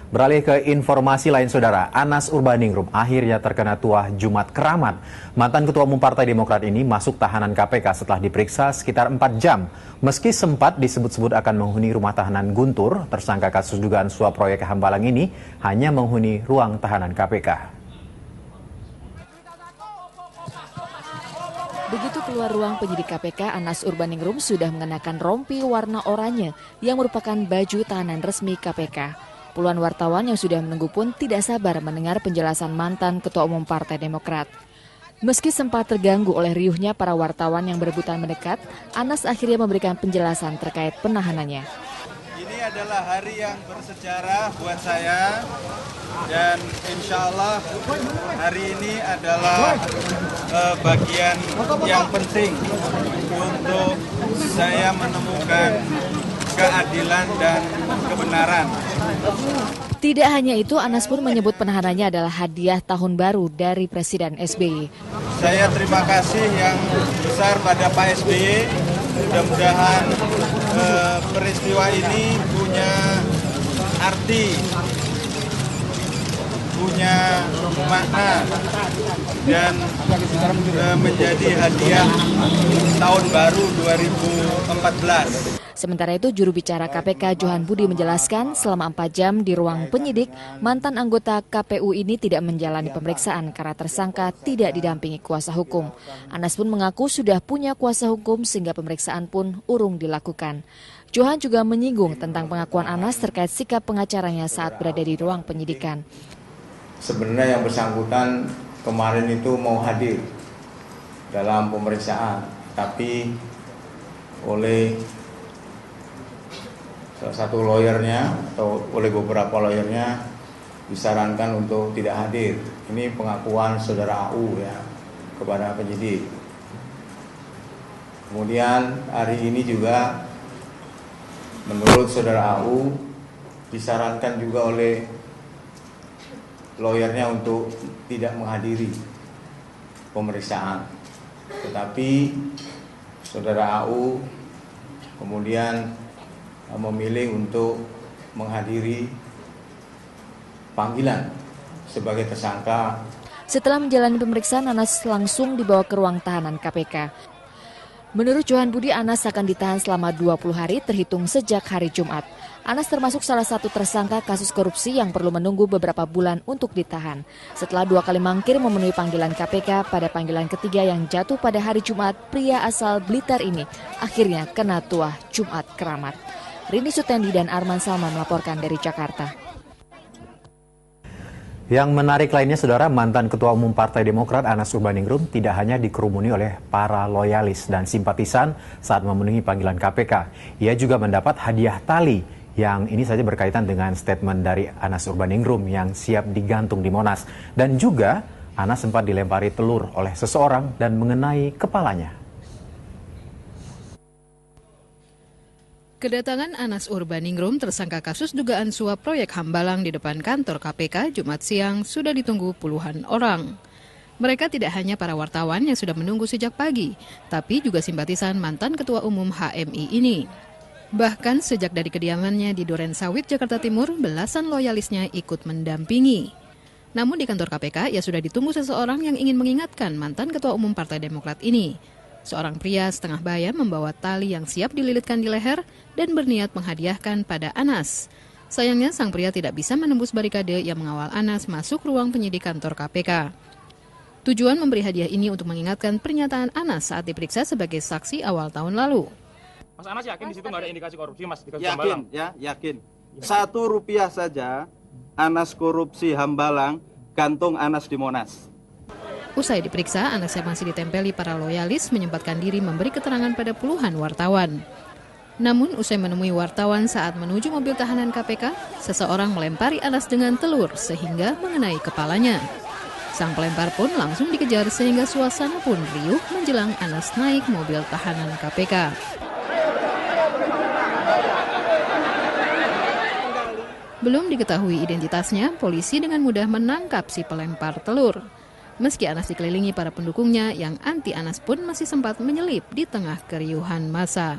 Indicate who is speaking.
Speaker 1: Beralih ke informasi lain, Saudara. Anas Urbaningrum akhirnya terkena tuah Jumat keramat. Mantan Ketua Umum Partai Demokrat ini masuk tahanan KPK setelah diperiksa sekitar 4 jam. Meski sempat disebut-sebut akan menghuni rumah tahanan Guntur, tersangka kasus dugaan suap proyek Hambalang ini hanya menghuni ruang tahanan KPK.
Speaker 2: Begitu keluar ruang penyidik KPK, Anas Urbaningrum sudah mengenakan rompi warna oranye yang merupakan baju tahanan resmi KPK. Puluhan wartawan yang sudah menunggu pun tidak sabar mendengar penjelasan mantan Ketua Umum Partai Demokrat. Meski sempat terganggu oleh riuhnya para wartawan yang berebutan mendekat, Anas akhirnya memberikan penjelasan terkait penahanannya.
Speaker 3: Ini adalah hari yang bersejarah buat saya dan insya Allah hari ini adalah bagian yang penting untuk saya menemukan keadilan dan kebenaran.
Speaker 2: Tidak hanya itu, Anas pun menyebut penahanannya adalah hadiah tahun baru dari Presiden SBY.
Speaker 3: Saya terima kasih yang besar pada Pak SBY. Mudah-mudahan peristiwa ini punya arti, punya makna, dan menjadi hadiah tahun baru 2014.
Speaker 2: Sementara itu, juru bicara KPK Johan Budi menjelaskan selama 4 jam di ruang penyidik, mantan anggota KPU ini tidak menjalani pemeriksaan karena tersangka tidak didampingi kuasa hukum. Anas pun mengaku sudah punya kuasa hukum sehingga pemeriksaan pun urung dilakukan. Johan juga menyinggung tentang pengakuan Anas terkait sikap pengacaranya saat berada di ruang penyidikan.
Speaker 4: Sebenarnya yang bersangkutan kemarin itu mau hadir dalam pemeriksaan, tapi oleh salah satu lawyernya atau oleh beberapa lawyernya disarankan untuk tidak hadir. Ini pengakuan saudara AU ya kepada penyidik. Kemudian hari ini juga menurut saudara AU disarankan juga oleh lawyernya untuk tidak menghadiri pemeriksaan. Tetapi saudara AU kemudian memilih untuk menghadiri panggilan sebagai tersangka.
Speaker 2: Setelah menjalani pemeriksaan, Anas langsung dibawa ke ruang tahanan KPK. Menurut Johan Budi, Anas akan ditahan selama 20 hari terhitung sejak hari Jumat. Anas termasuk salah satu tersangka kasus korupsi yang perlu menunggu beberapa bulan untuk ditahan. Setelah 2 kali mangkir memenuhi panggilan KPK, pada panggilan ketiga yang jatuh pada hari Jumat, pria asal Blitar ini akhirnya kena tuah Jumat keramat. Rini Sutendi dan Arman Salman melaporkan dari Jakarta.
Speaker 1: Yang menarik lainnya, Saudara, mantan Ketua Umum Partai Demokrat Anas Urbaningrum tidak hanya dikerumuni oleh para loyalis dan simpatisan saat memenuhi panggilan KPK. Ia juga mendapat hadiah tali yang ini saja berkaitan dengan statement dari Anas Urbaningrum yang siap digantung di Monas. Dan juga Anas sempat dilempari telur oleh seseorang dan mengenai kepalanya.
Speaker 5: Kedatangan Anas Urbaningrum, tersangka kasus dugaan suap proyek Hambalang di depan kantor KPK Jumat siang sudah ditunggu puluhan orang. Mereka tidak hanya para wartawan yang sudah menunggu sejak pagi, tapi juga simpatisan mantan Ketua Umum HMI ini. Bahkan sejak dari kediamannya di Duren Sawit, Jakarta Timur, belasan loyalisnya ikut mendampingi. Namun di kantor KPK, ia sudah ditunggu seseorang yang ingin mengingatkan mantan Ketua Umum Partai Demokrat ini. Seorang pria setengah baya membawa tali yang siap dililitkan di leher dan berniat menghadiahkan pada Anas. Sayangnya sang pria tidak bisa menembus barikade yang mengawal Anas masuk ruang penyidik kantor KPK. Tujuan memberi hadiah ini untuk mengingatkan pernyataan Anas saat diperiksa sebagai saksi awal tahun lalu.
Speaker 6: Mas Anas yakin di situ nggak ada indikasi korupsi, Mas? Di
Speaker 3: Yakin, ya, yakin. Rp1 saja Anas korupsi Hambalang, gantung Anas di Monas.
Speaker 5: Usai diperiksa, Anas yang masih ditempeli para loyalis menyempatkan diri memberi keterangan pada puluhan wartawan. Namun, usai menemui wartawan saat menuju mobil tahanan KPK, seseorang melempari Anas dengan telur sehingga mengenai kepalanya. Sang pelempar pun langsung dikejar sehingga suasana pun riuh menjelang Anas naik mobil tahanan KPK. Belum diketahui identitasnya, polisi dengan mudah menangkap si pelempar telur. Meski Anas dikelilingi para pendukungnya yang anti Anas pun masih sempat menyelip di tengah keriuhan massa.